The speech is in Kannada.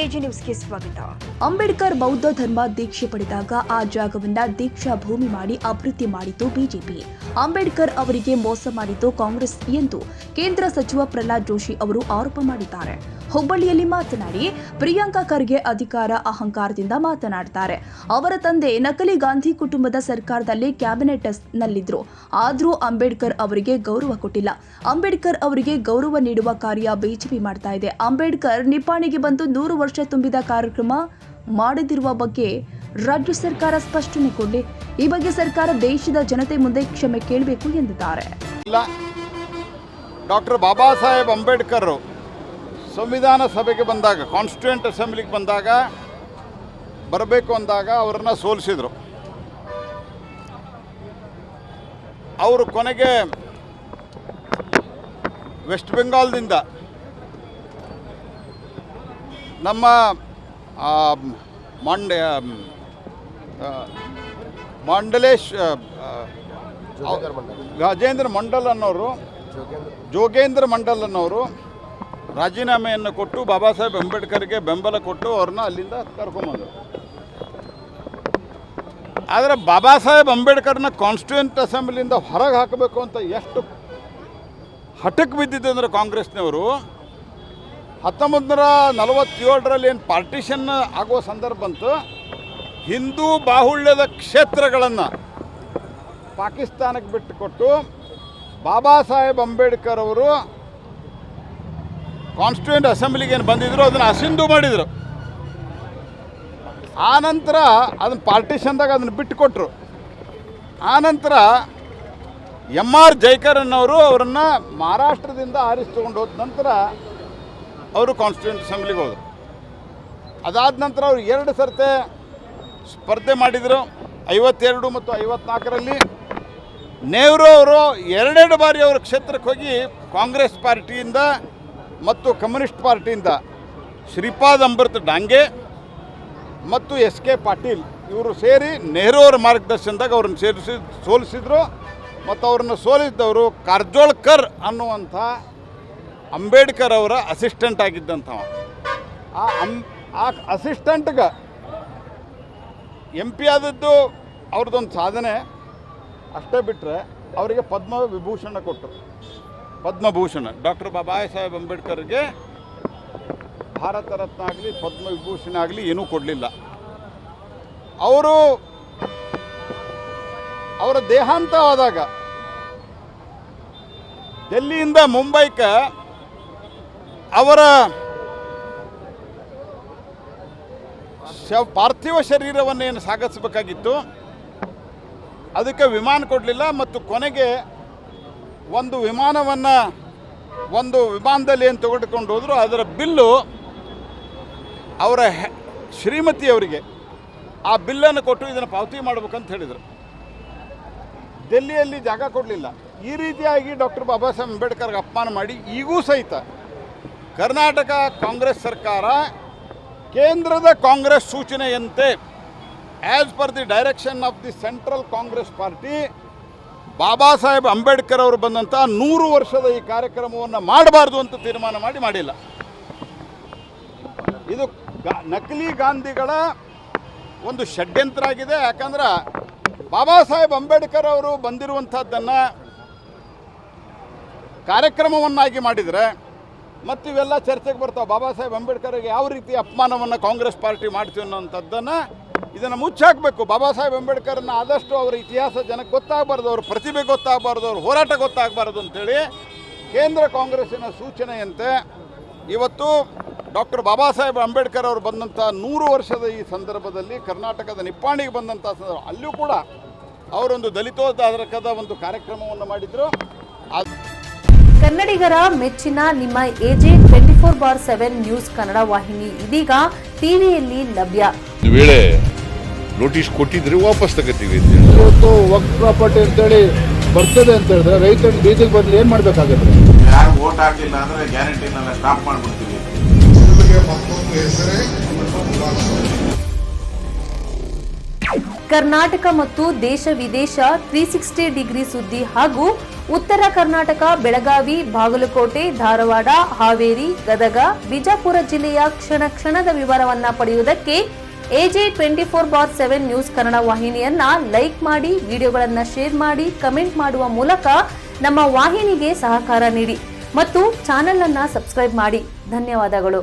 ಎಜಿ ನ್ಯೂಸ್ಗೆ ಸ್ವಾಗತ. ಅಂಬೇಡ್ಕರ್ ಬೌದ್ಧ ಧರ್ಮ ದೀಕ್ಷೆ ಪಡೆದಾಗ ಆ ಜಾಗವನ್ನ ದೀಕ್ಷಾ ಭೂಮಿ ಮಾಡಿ ಅಭಿವೃದ್ಧಿ ಮಾಡಿತು ಬಿಜೆಪಿ. ಅಂಬೇಡ್ಕರ್ ಅವರಿಗೆ ಮೋಸ ಮಾಡಿತು ಕಾಂಗ್ರೆಸ್ ಎಂದು ಕೇಂದ್ರ ಸಚಿವ ಪ್ರಹ್ಲಾದ್ ಜೋಶಿ ಅವರು ಆರೋಪ ಮಾಡಿದ್ದಾರೆ. ಹುಬ್ಬಳ್ಳಿಯಲ್ಲಿ ಮಾತನಾಡಿ, ಪ್ರಿಯಾಂಕಾ ಖರ್ಗೆ ಅಧಿಕಾರ ಅಹಂಕಾರದಿಂದ ಮಾತನಾಡುತ್ತಾರೆ. ಅವರ ತಂದೆ ನಕಲಿ ಗಾಂಧಿ ಕುಟುಂಬದ ಸರ್ಕಾರದಲ್ಲಿ ಕ್ಯಾಬಿನೆಟ್ ನಲ್ಲಿದ್ರು. ಆದರೂ ಅಂಬೇಡ್ಕರ್ ಅವರಿಗೆ ಗೌರವ ಕೊಟ್ಟಿಲ್ಲ. ಅಂಬೇಡ್ಕರ್ ಅವರಿಗೆ ಗೌರವ ನೀಡುವ ಕಾರ್ಯ ಬಿಜೆಪಿ ಮಾಡ್ತಾ ಇದೆ. ಅಂಬೇಡ್ಕರ್ ನಿಪ್ಪಾಣಿಗೆ ಬಂದು 100 ವರ್ಷ ತುಂಬಿದ ಕಾರ್ಯಕ್ರಮ ಮಾಡದಿರುವ ಬಗ್ಗೆ ರಾಜ್ಯ ಸರ್ಕಾರ ಸ್ಪಷ್ಟನೆ ಕೊಡಲಿ. ಈ ಬಗ್ಗೆ ಸರ್ಕಾರ ದೇಶದ ಜನತೆ ಮುಂದೆ ಕ್ಷಮೆ ಕೇಳಬೇಕು ಎಂದಿದ್ದಾರೆ. ಡಾಕ್ಟರ್ ಬಾಬಾ ಸಾಹೇಬ್ ಅಂಬೇಡ್ಕರ್ ಸಂವಿಧಾನ ಸಭೆಗೆ ಬಂದಾಗ, ಕಾನ್ಸ್ಟಿಟ್ಯೂಯೆಂಟ್ ಅಸೆಂಬ್ಲಿಗೆ ಬಂದಾಗ, ಬರಬೇಕು ಅಂದಾಗ ಅವರನ್ನು ಸೋಲಿಸಿದರು. ಅವರು ಕೊನೆಗೆ ವೆಸ್ಟ್ ಬೆಂಗಾಲ್ದಿಂದ ನಮ್ಮ ಜೋಗೇಂದ್ರ ಮಂಡಲ್ ಅನ್ನೋರು ರಾಜೀನಾಮೆಯನ್ನು ಕೊಟ್ಟು ಬಾಬಾ ಸಾಹೇಬ್ ಅಂಬೇಡ್ಕರ್ಗೆ ಬೆಂಬಲ ಕೊಟ್ಟು ಅವ್ರನ್ನ ಅಲ್ಲಿಂದ ಕರ್ಕೊಂಬಂದರು. ಆದರೆ ಬಾಬಾ ಸಾಹೇಬ್ ಅಂಬೇಡ್ಕರ್ನ ಕಾನ್ಸ್ಟಿಟ್ಯೂಯೆಂಟ್ ಅಸೆಂಬ್ಲಿಯಿಂದ ಹೊರಗೆ ಹಾಕಬೇಕು ಅಂತ ಎಷ್ಟು ಹಠಕ್ಕೆ ಬಿದ್ದಿದೆ ಅಂದರೆ ಕಾಂಗ್ರೆಸ್ನವರು 1947ರಲ್ಲಿ ಏನು ಪಾರ್ಟಿಷನ್ ಆಗುವ ಸಂದರ್ಭ ಬಂತು, ಹಿಂದೂ ಬಾಹುಳ್ಯದ ಕ್ಷೇತ್ರಗಳನ್ನು ಪಾಕಿಸ್ತಾನಕ್ಕೆ ಬಿಟ್ಟುಕೊಟ್ಟು ಬಾಬಾ ಸಾಹೇಬ್ ಅಂಬೇಡ್ಕರ್ ಅವರು ಕಾನ್ಸ್ಟಿಟ್ಯೂಯೆಂಟ್ ಅಸೆಂಬ್ಲಿಗೆ ಏನು ಬಂದಿದ್ರು ಅದನ್ನು ಅಸಿಂಧು ಮಾಡಿದರು. ಆನಂತರ ಅದನ್ನು ಪಾರ್ಟಿಷನ್ದಾಗ ಅದನ್ನು ಬಿಟ್ಟುಕೊಟ್ರು. ಆನಂತರ MR ಜೈಕರ್ ಅನ್ನೋರು ಅವರನ್ನು ಮಹಾರಾಷ್ಟ್ರದಿಂದ ಆರಿಸಿಕೊಂಡು ಹೋದ ನಂತರ ಅವರು ಕಾನ್ಸ್ಟಿಟ್ಯೂಯೆಂಟ್ ಅಸೆಂಬ್ಲಿಗೆ ಹೋದರು. ಅದಾದ ನಂತರ ಅವರು 2 ಸರ್ತೆ ಸ್ಪರ್ಧೆ ಮಾಡಿದರು. 52 ಮತ್ತು 54ರಲ್ಲಿ ನೆಹರು ಅವರು 2 ಬಾರಿ ಅವರ ಕ್ಷೇತ್ರಕ್ಕೆ ಹೋಗಿ ಕಾಂಗ್ರೆಸ್ ಪಾರ್ಟಿಯಿಂದ ಮತ್ತು ಕಮ್ಯುನಿಸ್ಟ್ ಪಾರ್ಟಿಯಿಂದ ಶ್ರೀಪಾದ್ ಅಮೃತ್ ಡಾಂಗೆ ಮತ್ತು SK ಪಾಟೀಲ್ ಇವರು ಸೇರಿ ನೆಹರು ಅವರ ಮಾರ್ಗದರ್ಶನದಾಗ ಅವ್ರನ್ನ ಸೋಲಿಸಿದರು. ಮತ್ತು ಅವ್ರನ್ನ ಸೋಲಿಸಿದವರು ಕಾರ್ಜೋಳ್ಕರ್ ಅನ್ನುವಂಥ ಅಂಬೇಡ್ಕರ್ ಅವರ ಅಸಿಸ್ಟೆಂಟ್ ಆಗಿದ್ದಂಥವ. ಆ ಅಸಿಸ್ಟೆಂಟ್ಗೆ MP ಆದದ್ದು ಅವ್ರದ್ದೊಂದು ಸಾಧನೆ ಅಷ್ಟೇ. ಬಿಟ್ಟರೆ ಅವರಿಗೆ ಪದ್ಮವಿಭೂಷಣ ಕೊಟ್ಟರು. ಪದ್ಮಭೂಷಣ ಡಾಕ್ಟರ್ ಬಾಬಾ ಸಾಹೇಬ್ ಅಂಬೇಡ್ಕರ್ಗೆ ಭಾರತ ರತ್ನ ಆಗಲಿ ಪದ್ಮವಿಭೂಷಣ ಆಗಲಿ ಏನೂ ಕೊಡಲಿಲ್ಲ. ಅವರ ದೇಹಾಂತ ಆದಾಗ ಡೆಲ್ಲಿಯಿಂದ ಮುಂಬೈಗೆ ಅವರ ಪಾರ್ಥಿವ ಶರೀರವನ್ನೇನು ಸಾಗಿಸಬೇಕಾಗಿತ್ತು, ಅದಕ್ಕೆ ವಿಮಾನ ಕೊಡಲಿಲ್ಲ. ಮತ್ತು ಕೊನೆಗೆ ಒಂದು ವಿಮಾನದಲ್ಲಿ ಏನು ತೆಗೆದುಕೊಂಡು ಹೋದರು, ಅದರ ಬಿಲ್ಲು ಅವರ ಶ್ರೀಮತಿಯವರಿಗೆ ಆ ಬಿಲ್ಲನ್ನು ಕೊಟ್ಟು ಇದನ್ನು ಪಾವತಿ ಮಾಡಬೇಕಂತ ಹೇಳಿದರು. ಡೆಲ್ಲಿಯಲ್ಲಿ ಜಾಗ ಕೊಡಲಿಲ್ಲ. ಈ ರೀತಿಯಾಗಿ ಡಾಕ್ಟರ್ ಬಾಬಾ ಸಾಹೇಬ್ ಅಂಬೇಡ್ಕರ್ಗೆ ಅಪಮಾನ ಮಾಡಿ ಈಗೂ ಸಹಿತ ಕರ್ನಾಟಕ ಕಾಂಗ್ರೆಸ್ ಸರ್ಕಾರ ಕೇಂದ್ರದ ಕಾಂಗ್ರೆಸ್ ಸೂಚನೆಯಂತೆ as per the direction of the central Congress party Baba Saheb Ambedkar ಅವರು ಬಂದಂಥ 100 ವರ್ಷದ ಈ ಕಾರ್ಯಕ್ರಮವನ್ನು ಮಾಡಬಾರ್ದು ಅಂತ ತೀರ್ಮಾನ ಮಾಡಿಲ್ಲ. ಇದು ನಕಲಿ ಗಾಂಧಿಗಳ ಒಂದು ಷಡ್ಯಂತ್ರ ಆಗಿದೆ. ಯಾಕಂದ್ರೆ ಬಾಬಾ ಸಾಹೇಬ್ ಅಂಬೇಡ್ಕರ್ ಅವರು ಬಂದಿರುವಂಥದ್ದನ್ನು ಕಾರ್ಯಕ್ರಮವನ್ನಾಗಿ ಮಾಡಿದರೆ ಮತ್ತು ಇವೆಲ್ಲ ಚರ್ಚೆಗೆ ಬರ್ತಾವೆ. ಬಾಬಾ ಸಾಹೇಬ್ ಅಂಬೇಡ್ಕರ್ಗೆ ಯಾವ ರೀತಿ ಅಪಮಾನವನ್ನು ಕಾಂಗ್ರೆಸ್ ಪಾರ್ಟಿ ಮಾಡ್ತೀವಿ ಅನ್ನೋಂಥದ್ದನ್ನು ಇದನ್ನು ಮುಚ್ಚಾಕಬೇಕು. ಬಾಬಾ ಸಾಹೇಬ್ ಅಂಬೇಡ್ಕರ್ನ ಆದಷ್ಟು ಅವರ ಇತಿಹಾಸ ಜನಕ್ಕೆ ಗೊತ್ತಾಗಬಾರ್ದು, ಅವ್ರ ಪ್ರತಿಭೆ ಗೊತ್ತಾಗಬಾರ್ದು, ಅವ್ರ ಹೋರಾಟ ಗೊತ್ತಾಗಬಾರ್ದು ಅಂತೇಳಿ ಕೇಂದ್ರ ಕಾಂಗ್ರೆಸ್ಸಿನ ಸೂಚನೆಯಂತೆ ಇವತ್ತು ಡಾಕ್ಟರ್ ಬಾಬಾ ಸಾಹೇಬ್ ಅಂಬೇಡ್ಕರ್ ಅವರು ಬಂದಂಥ 100 ವರ್ಷದ ಈ ಸಂದರ್ಭದಲ್ಲಿ ಕರ್ನಾಟಕದ ನಿಪ್ಪಾಣಿಗೆ ಬಂದಂಥ ಅಲ್ಲಿಯೂ ಕೂಡ ಅವರೊಂದು ದಲಿತೋದ್ಧಾರಕದ ಒಂದು ಕಾರ್ಯಕ್ರಮವನ್ನು ಮಾಡಿದರು. ಕನ್ನಡಿಗರ ಮೆಚ್ಚಿನ ನಿಮ್ಮ AJ 24/7 ನ್ಯೂಸ್ ಕನ್ನಡ ವಾಹಿನಿ ಇದೀಗ ಟಿವಿಯಲ್ಲಿ ಲಭ್ಯ. ವೇಳೆ ನೋಟಿಸ್ ಕೊಟ್ಟಿದ್ರೆ ವಾಪಸ್ ತಗೋತೀವಿ. ಇವತ್ತು ವಕ್ಫ್ ಪ್ರಾಪರ್ಟಿ ಅಂತೇಳಿ ಬರ್ತದೆ ಅಂತ ಹೇಳಿದ್ರೆ ರೈತರು ಬೀದಿಗೆ ಬದಲು ಏನು ಮಾಡಬೇಕಾಗುತ್ತೆ? ಯಾರು ವೋಟ್ ಹಾಕಲಿಲ್ಲ ಅಂದರೆ ಗ್ಯಾರಂಟಿನೆಲ್ಲ ಸ್ಟಾಪ್ ಮಾಡಿಬಿಡ್ತೀವಿ. ಮತ್ತೊಂದು ಹೆಸರೇ ಕರ್ನಾಟಕ ಮತ್ತು ದೇಶ ವಿದೇಶ 360 ಡಿಗ್ರಿ ಸುದ್ದಿ ಹಾಗೂ ಉತ್ತರ ಕರ್ನಾಟಕ, ಬೆಳಗಾವಿ, ಬಾಗಲಕೋಟೆ, ಧಾರವಾಡ, ಹಾವೇರಿ, ಗದಗ, ಬಿಜಾಪುರ ಜಿಲ್ಲೆಯ ಕ್ಷಣ ಕ್ಷಣದ ವಿವರವನ್ನ ಪಡೆಯುವುದಕ್ಕೆ AJ 24/7 ನ್ಯೂಸ್ ಕನ್ನಡ ವಾಹಿನಿಯನ್ನ ಲೈಕ್ ಮಾಡಿ, ವಿಡಿಯೋಗಳನ್ನ ಶೇರ್ ಮಾಡಿ, ಕಮೆಂಟ್ ಮಾಡುವ ಮೂಲಕ ನಮ್ಮ ವಾಹಿನಿಗೆ ಸಹಕಾರ ನೀಡಿ ಮತ್ತು ಚಾನೆಲ್ ಅನ್ನ ಸಬ್ಸ್ಕ್ರೈಬ್ ಮಾಡಿ. ಧನ್ಯವಾದಗಳು.